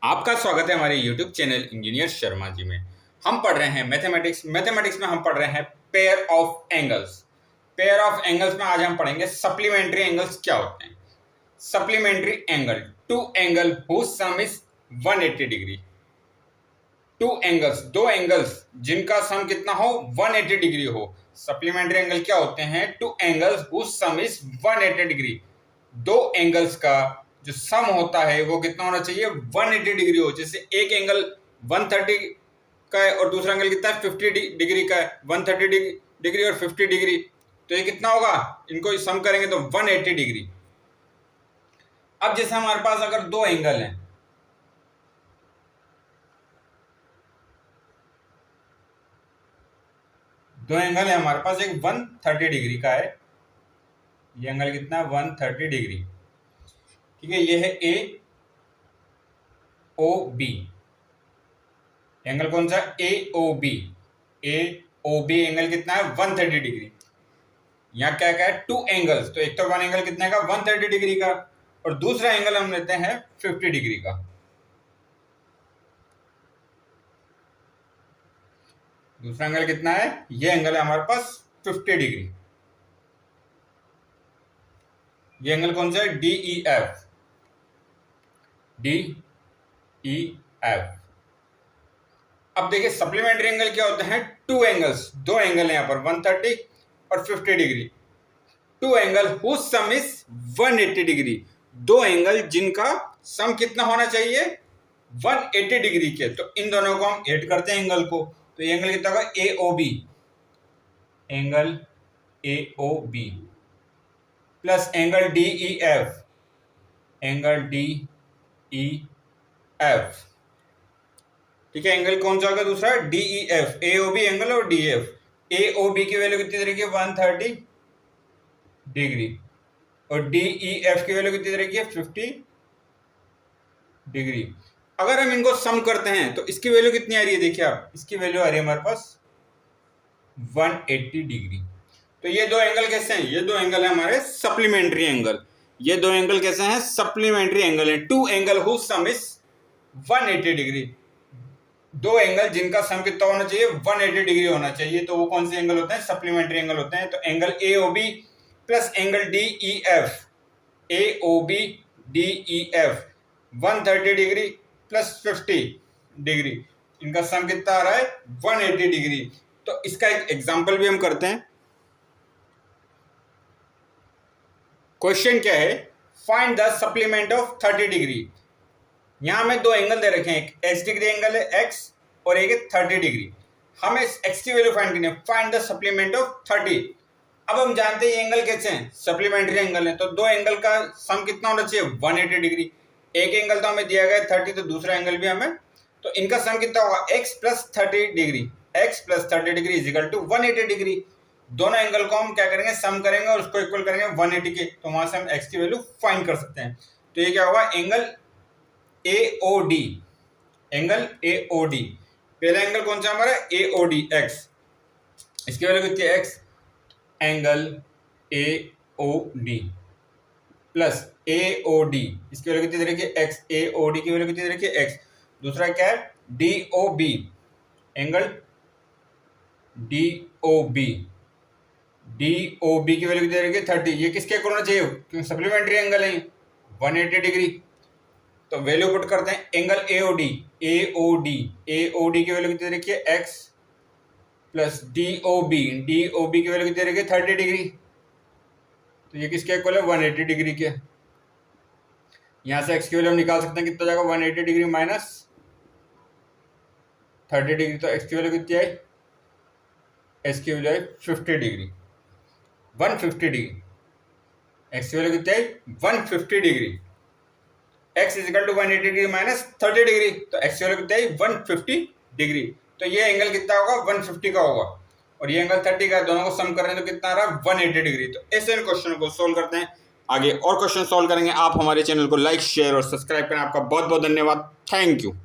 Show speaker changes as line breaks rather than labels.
आपका स्वागत है हमारे YouTube channel engineer Sharma ji में। हम पढ़ रहे हैं मैथमेटिक्स। मैथमेटिक्स में हम पढ़ रहे हैं pair of angles. Pair of angles में आज हम पढ़ेंगे सप्लीमेंट्री एंगल्स क्या होते हैं। Supplementary angle, two angle whose sum is 180 degree. Two angles, दो एंगल्स जिनका सम कितना हो 180 डिग्री हो। सप्लीमेंट्री एंगल क्या होते हैं? Two angles whose sum is 180 degree. दो एंगल्स का जो सम होता है वो कितना होना चाहिए? 180 डिग्री हो। जैसे एक एंगल 130 का है और दूसरा एंगल कितना है? 50 डिग्री का है। 130 डिग्री और 50 डिग्री, तो ये कितना होगा? इनको सम करेंगे तो 180 डिग्री। अब जैसे हमारे पास अगर दो एंगल हैं, दो एंगल है हमारे पास, एक 130 डिग्री का है, ये एंगल कितना है? 130 डिग्री। ठीक है, ये है ए ओ बी। एंगल कौन सा? ए ओ बी। ए ओ बी एंगल कितना है? 130 डिग्री। यहाँ क्या क्या है? टू एंगल्स, तो एक तो वन एंगल कितने का? 130 डिग्री का, और दूसरा एंगल हम लेते हैं 50 डिग्री का। दूसरा एंगल कितना है? ये एंगल है हमारे पास 50 डिग्री। ये एंगल कौन सा है? D E F. D E F. अब देखिए सप्लीमेंट्री एंगल क्या होते हैं? टू एंगल्स, दो एंगल है यहाँ पर 130 और 50 degree. Two angle whose sum is 180 degree. दो एंगल जिनका सम कितना होना चाहिए? 180 डिग्री के। तो इन दोनों को हम ऐड करते हैं एंगल को, तो ये एंगल कितना होगा? A O B. Angle A O B plus angle D E F. Angle D E F. ठीक है, एंगल कौन सा होगा दूसरा? D E F. A O B angle और D F. A O B की वैल्यू कितनी तरीके? 130 डिग्री, और डी ई एफ की वैल्यू कितनी तरीके? 50 डिग्री। अगर हम इनको सम करते हैं तो इसकी वैल्यू कितनी आ रही है? देखिए आप, इसकी वैल्यू आ रही है हमारे पास 180 डिग्री। तो ये दो एंगल कैसे हैं? ये दो एंगल है हमारे सप्लीमेंट्री एंगल। ये दो एंगल कैसे हैं? सप्लीमेंट्री एंगल है। Two angle whose sum is 180 degree. दो एंगल जिनका सम कितना होना चाहिए? 180 डिग्री होना चाहिए। तो वो कौन से एंगल होते हैं? सप्लीमेंट्री एंगल होते हैं। तो angle A O B plus angle D E F. A O B D E F 130 degree plus 50 degree, इनका सम कितना आ रहा है? 180 डिग्री। तो इसका एक एग्जांपल भी हम करते हैं। क्वेश्चन क्या है? Find the supplement of 30 degree. यहां हमें दो एंगल दे रखे हैं, एक x डिग्री एंगल है x और एक है 30 डिग्री। हमें x की वैल्यू फाइंड करनी है। Find the supplement of 30। अब हम जानते हैं ये एंगल कैसे हैं? सप्लीमेंट्री एंगल है, तो दो एंगल का सम कितना होना चाहिए? 180 डिग्री। एक एंगल तो हमें दिया गया है 30, तो दूसरा एंगल भी हमें, तो इनका सम कितना होगा? x plus 30 degree. x plus 30 degree is equal to 180 degree. दोनों एंगल को हम क्या करेंगे? सम करेंगे और उसको इक्वल करेंगे 180 के, तो वहां से हम x की वैल्यू फाइंड कर सकते हैं। तो ये क्या होगा? Angle A O D. Angle A O D, पहला एंगल कौन सा हमारा? A O D X. इसकी वैल्यू कितनी है? X. Angle A O D plus A O D, इसकी वैल्यू कितनी रखिए? एक्स। ए ओ डी की वैल्यू कितनी रखिए? एक्स। दूसरा क्या है? D O B. Angle D O B. D O B की वैल्यू कितनी रखिए? 30। ये किसके इक्वल होना चाहिए? क्योंकि सप्लीमेंट्री एंगल है 180 डिग्री। तो वैल्यू पुट करते हैं। Angle A O D. A O D, A O D की वैल्यू कितनी रखिए? X plus D O B. D O B की वैल्यू कितनी रखिए? 30 डिग्री। तो ये किसके इक्वल है? 180 डिग्री के। यहां से एक्स की वैल्यू हम निकाल सकते हैं, कितना जाएगा? 180 डिग्री माइनस 30 डिग्री, तो एक्स की वैल्यू कितनी आई? एक्स की वैल्यू आई 50 डिग्री। 150 डिग्री। एक्स की वैल्यू कितनी आई? 150 degree. x is equal to 180 degree minus 30 degree, तो x की वैल्यू कितनी आई? 150 डिग्री। तो ये एंगल कितना होगा? 150 का होगा, और ये एंगल 30 का। दोनों को सम कर रहे हैं तो कितना आ रहा है? 180 डिग्री। तो ऐसे इन क्वेश्चन को सोल्व करते हैं। आगे और क्वेश्चन सोल्व करेंगे। आप हमारे चैनल को लाइक, शेयर और सब्सक्राइब करें। आपका बहुत बहुत धन्यवाद। Thank you.